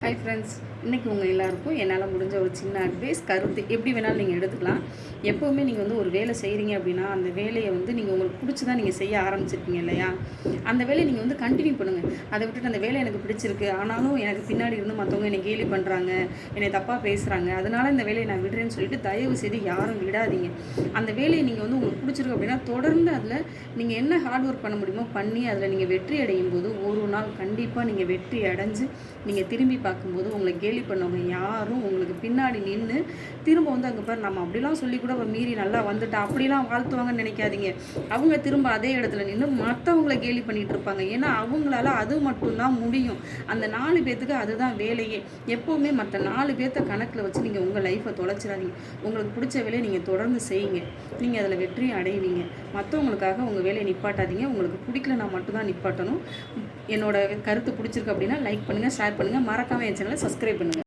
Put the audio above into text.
Hi friends, இன்றைக்கி உங்கள் எல்லாருக்கும் என்னால் முடிஞ்ச ஒரு சின்ன அட்வைஸ் கருத்து எப்படி வேணாலும் நீங்கள் எடுத்துக்கலாம். எப்போவுமே நீங்கள் ஒரு வேலை செய்கிறீங்க அப்படின்னா அந்த வேலையை நீங்கள் உங்களுக்கு பிடிச்சி தான் நீங்கள் செய்ய ஆரம்பிச்சிருக்கீங்க இல்லையா? அந்த வேலையை நீங்கள் கண்டினியூ பண்ணுங்கள். அதை விட்டுட்டு அந்த வேலை எனக்கு பிடிச்சிருக்கு, ஆனாலும் எனக்கு பின்னாடி இருந்து மற்றவங்க என்னை கேலி பண்ணுறாங்க, என்னை தப்பாக பேசுகிறாங்க, அதனால் இந்த வேலையை நான் விடுறேன்னு சொல்லிட்டு தயவு செய்து யாரும் விடாதீங்க. அந்த வேலையை நீங்கள் உங்களுக்கு பிடிச்சிருக்கு அப்படின்னா தொடர்ந்து அதில் நீங்கள் என்ன ஹார்ட் ஒர்க் பண்ண முடியுமோ பண்ணி அதில் நீங்கள் வெற்றி அடையும் போது ஒரு நாள் கண்டிப்பாக நீங்கள் வெற்றி அடைஞ்சு நீங்கள் திரும்பி பார்க்கும்போது உங்களை கேலி பண்ணவங்க யாரும் உங்களுக்கு பின்னாடி நின்று திரும்ப அங்கே பாரு நம்ம அப்படிலாம் சொல்லி கூட மீறி நல்லா வந்துட்டா அப்படிலாம் வாழ்த்துவாங்கன்னு நினைக்காதீங்க. அவங்க திரும்ப அதே இடத்துல நின்று மற்றவங்களை கேலி பண்ணிகிட்டு இருப்பாங்க. ஏன்னா அவங்களால அது மட்டும்தான் முடியும். அந்த 4 பேர்த்துக்கு அதுதான் வேலையே. எப்போவுமே மற்ற 4 பேர்த்த கணக்கில் வச்சு நீங்கள் உங்கள் லைஃப்பை தொலைச்சிடாதீங்க. உங்களுக்கு பிடிச்ச வேலையை நீங்கள் தொடர்ந்து செய்யுங்க. நீங்கள் அதில் வெற்றி அடைவீங்க. மற்றவங்களுக்காக உங்கள் வேலையை நிப்பாட்டாதீங்க. உங்களுக்கு பிடிக்கலனா மட்டும்தான் நிப்பாட்டணும். என்னோட கருத்து பிடிச்சிருக்கு அப்படின்னா லைக் பண்ணுங்கள், ஷேர் பண்ணுங்கள், மறக்காமல் என் சேனலை சப்ஸ்கிரைப் பண்ணுங்கள்.